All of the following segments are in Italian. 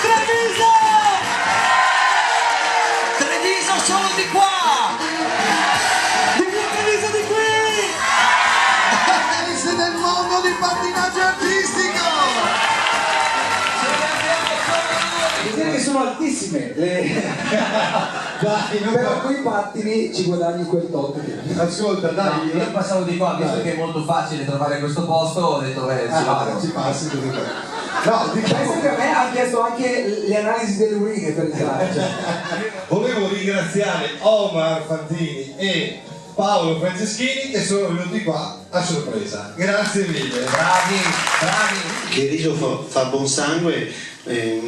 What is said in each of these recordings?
Treviso! Treviso solo di qua! Di qui Treviso di qui! Siete nel mondo di pattinaggio artistico! Che sono altissime però con i pattini ci guadagni quel tot. Ascolta, dai, io passavo di qua, visto che è molto facile trovare questo posto, ho detto ci passi tu. No, Penso che a me ha chiesto anche le analisi delle urine per entrare. Volevo ringraziare Omar Fantini e Paolo Franceschini che sono venuti qua a sorpresa. Grazie mille. Bravi. Che Riso fa buon sangue,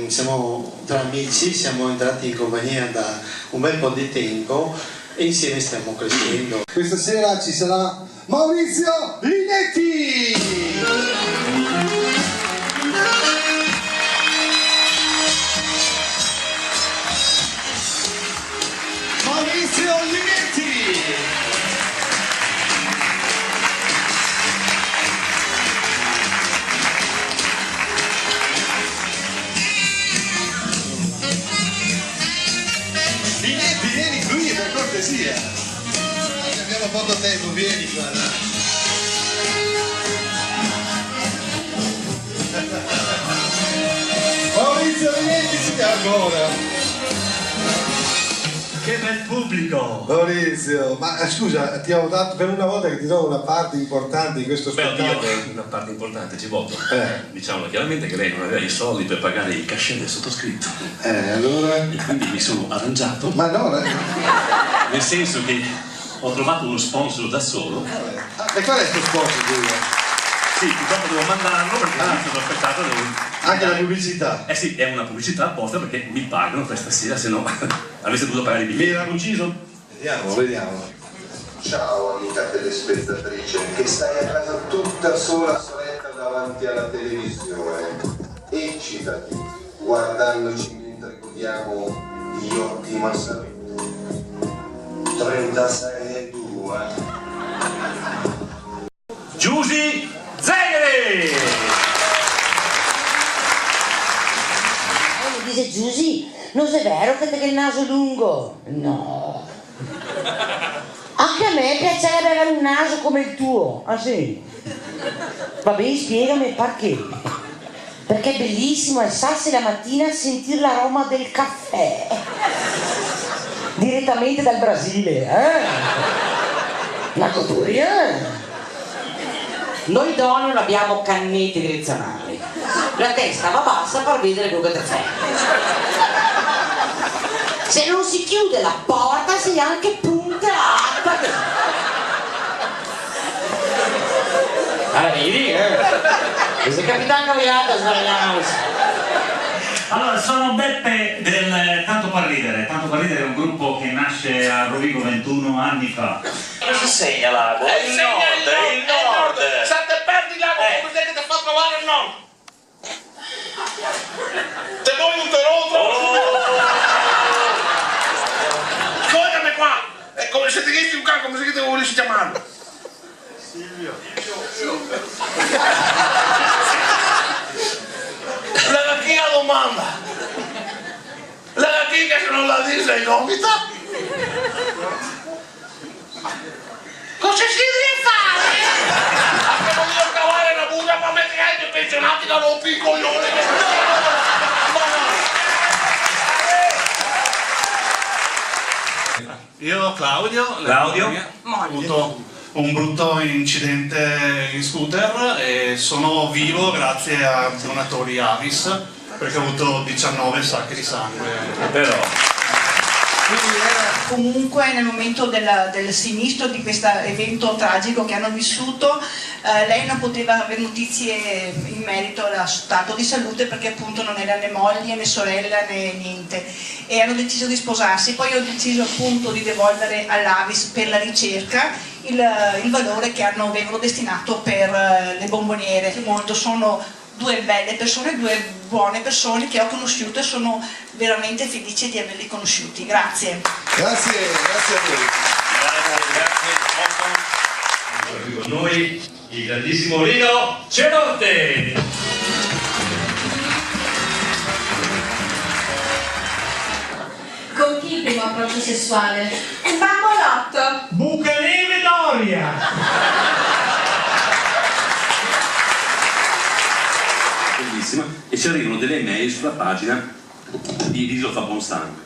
siamo tra amici, siamo entrati in compagnia da un bel po' di tempo e insieme stiamo crescendo. questa sera ci sarà Maurizio Linetti! Maurizio Linetti! Linetti, vieni qui per cortesia! Abbiamo poco tempo, vieni qua. Maurizio Linetti si ancora. Che bel pubblico! Maurizio, ma scusa, ti ho dato per una volta che ti do una parte importante di questo Beh, spettacolo. oddio, una parte importante, ci voto. Diciamo chiaramente che lei non aveva i soldi per pagare il cachet del sottoscritto. Allora? E quindi mi sono arrangiato. Ma no, Nel senso che ho trovato uno sponsor da solo. e qual è il tuo sponsor, Giulia? Sì, purtroppo devo mandarlo perché mi sono aspettato. Anche la pubblicità. Eh sì, è una pubblicità apposta perché mi pagano questa sera, se no avesse dovuto pagare i biglietti. Mi era ucciso? Vediamo. Ciao amica telespettatrice, che stai a casa tutta sola stretta davanti alla televisione. Eccitati, guardandoci mentre godiamo di ottima salute. 36,2. Giusy Zegri! Mi dice Giusy, non è vero che te il naso è lungo? No. Anche a me piacerebbe avere un naso come il tuo. Ah sì? Va bene, spiegami perché. Perché è bellissimo alzarsi la mattina e sentire l'aroma del caffè. Direttamente dal Brasile, Una couturier. Noi donne non abbiamo canneti direzionali. La testa va bassa per vedere quello che fai. Se non si chiude la porta sei anche puntata. Vedi, Se capitano Gaviata sbagliamo. Allora, sono Beppe del Tanto per ridere. Tanto per ridere è un gruppo che nasce a Rovigo 21 anni fa. Cosa segna l'ago? È il nord! Se te perdi l'ago, come che ti fa trovare il nord? Te vuoi un teroso? Ascoltami qua! È come se ti chiesti un cane, come se ti volessi chiamarlo. Silvio. La vecchia domanda. La vecchia se non la dice in vomita? Cosa si deve fare? Anche non devo cavare una buca per mettere i pensionati da rompi i coglioni. Io Claudio, ho avuto un brutto incidente in scooter e sono vivo grazie a donatori Avis perché ho avuto 19 sacche di sangue. Però comunque nel momento del sinistro di questo evento tragico che hanno vissuto, lei non poteva avere notizie in merito allo stato di salute perché appunto non era né moglie né sorella né niente, e hanno deciso di sposarsi. Poi ho deciso appunto di devolvere all'Avis per la ricerca il valore che avevano destinato per le bomboniere. Molto sono due belle persone, due buone persone che ho conosciuto e sono veramente felice di averli conosciuti. Grazie. Grazie a voi. Grazie. Con noi il grandissimo Rino Cerotte. approccio sessuale. Bambolotto. Bucaneve Doria. Bellissima, e ci arrivano delle email sulla pagina di Riso fa buon sangue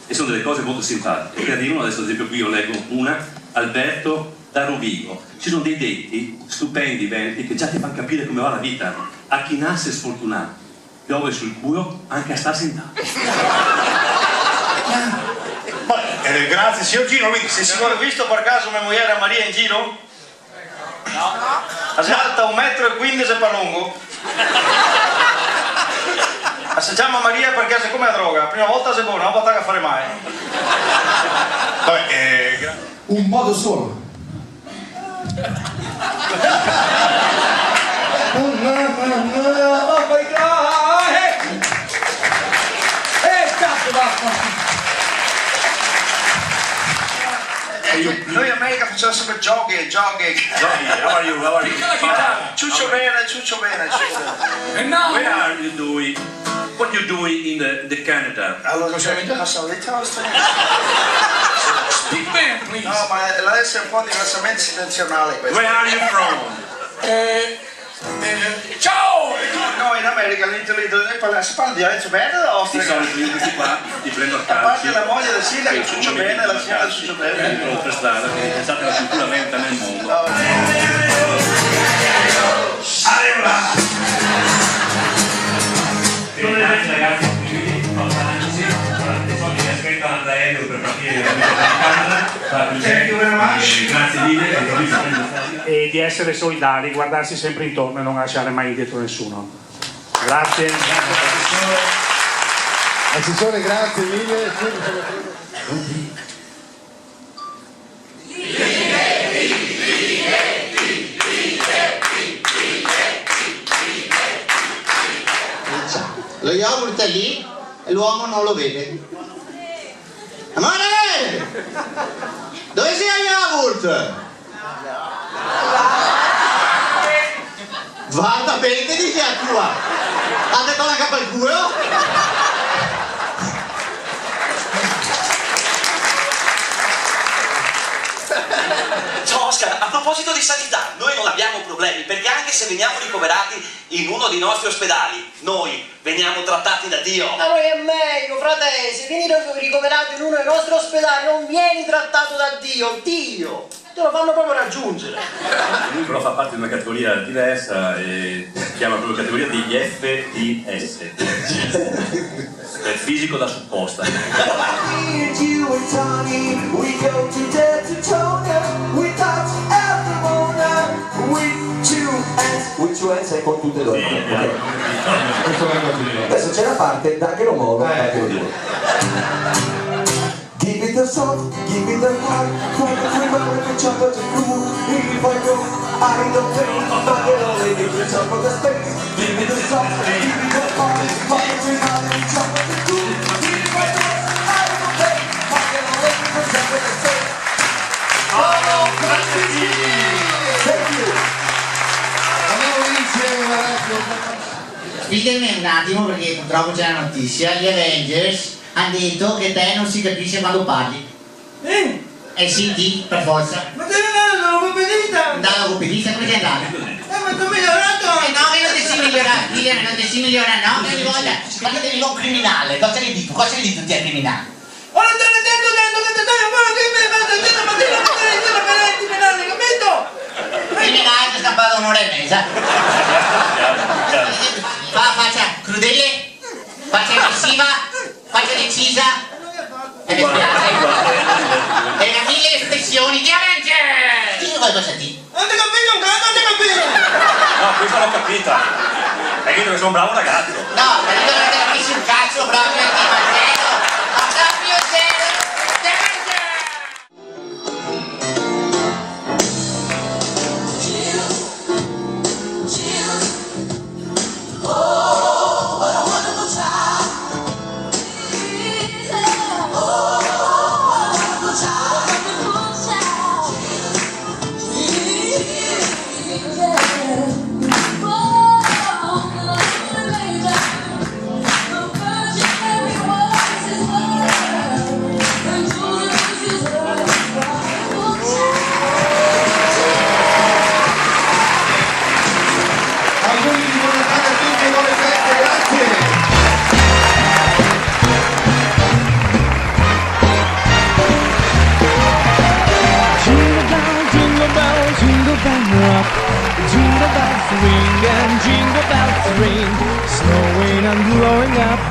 e sono delle cose molto simpatiche che arrivano. Adesso ad esempio qui io leggo una: Alberto da Rovigo, ci sono dei detti stupendi, belli, che già ti fanno capire come va la vita. A chi nasce sfortunato piove sul culo anche a star sentato. Grazie signor Gino, quindi se si vuole visto per caso mia moglie Maria in giro? No. Si alta 1,15 metri per lungo. Si chiama Maria perché se come la droga, prima volta sei buona, non volta che fare mai. Vabbè, un modo solo. Oh my god! Cazzo basta! Noi in America facciamo sempre jogging. How are you? Ciuccio bene. And now, where are you doing? What you doing in the Canada? Allora, la solita Speak bene, please. No, ma deve essere un po' diversamente silenzionale questo. Where are you from? Ciao! No, in America si parla di Alenzo bene o Di solito io questi qua ti prendo a A calci. parte la moglie del sindaco, Ciuccio bene, la signora del Ciuccio bene. Per strada, quindi pensate alla cultura lenta nel mondo. Grazie ragazzi, soldi che aspettano all'aereo per partire da grazie mille e di essere solidari, guardarsi sempre intorno e non lasciare mai indietro nessuno. Grazie. Assessore, grazie mille. Lo yogurt è lì e l'uomo non lo vede. Amore! Dove sia yogurt? Guarda bene che dice a tua! Ha detto la capa al culo? Ciao Oscar, a proposito di sanità, noi non abbiamo problemi, perché anche se veniamo ricoverati in uno dei nostri ospedali, noi veniamo trattati da Dio. A noi è meglio, fratello, se vieni ricoverato in uno dei nostri ospedali non vieni trattato da Dio, Dio te lo fanno proprio raggiungere. Lui però fa parte di una categoria diversa e si chiama proprio categoria degli FTS, per fisico da supposta. Sei con tutte le donne. Adesso c'è la parte da che lo muovo, Give it a soft, give it a hard, for the river the chocolate cool. If I go, I don't think, but it only gives the top of the space. Give it a soft, give it a hard, for the river the chocolate cool. If I go, I don't think, but it only gives the top of the space. Oh, thank you. Spiegami un attimo perché purtroppo c'è la notizia, gli Avengers hanno detto che te non si capisce quando parli. Eh sì, di, per forza. Ma te ne andare all'ortopedista? Andare all'ortopedista, come sei andato? Ma tu migliorato? No, che non ti si migliora, non ti si migliora, no, che ogni volta, quando ti dico un criminale, cosa gli dico? Cosa gli dico ti è criminale? Ora te ne detto che te dai un po' che mi fai sentire ma te la parenti penale, capito? Criminale che sta parlando un'ora e mezza. Faccia crudele, faccia aggressiva, faccia decisa. E mi spiace. E da 1000 espressioni di Avengers! Dici qualcosa a te? Non ti capisco un cazzo, non ti capisco! No, questa l'ho capita. Hai detto che sono un bravo ragazzo. No, perché non ti capisci un cazzo proprio di Marcello. Ma proprio zero. Oh,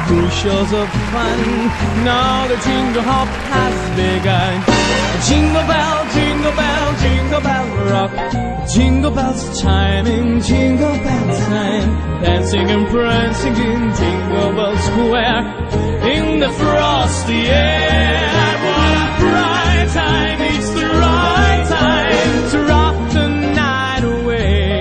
cool shows of fun. Now the jingle hop has begun. Jingle bell, jingle bell, jingle bell rock. Jingle bells chiming, jingle bell time. Dancing and prancing in Jingle Bell Square. In the frosty air, what a bright time! It's the right time to rock the night away.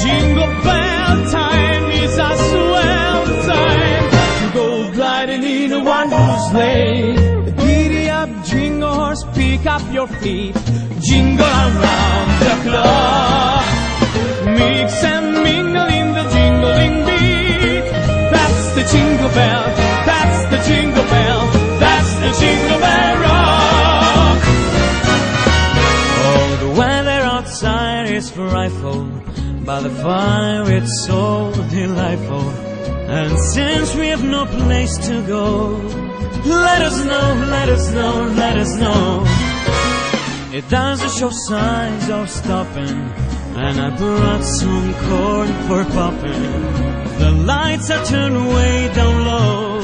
Jingle bell time is a swell time to go gliding in a one-horse sleigh. Giddy up, jingle horse, pick up your feet. Jingle around the clock. Mix and mingle in the jingling beat. That's the jingle bell. That's the jingle bell. That's the jingle bell rock. Oh, the weather outside is frightful. By the fire it's so delightful. And since we have no place to go, let us know, let us know, let us know. It doesn't show signs of stopping, and I brought some corn for popping. The lights are turned way down low.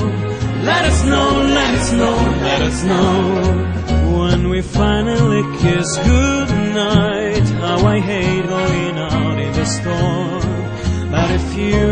Let us know, let us know, let us know. When we finally kiss goodnight, how I hate going out in the storm. But if you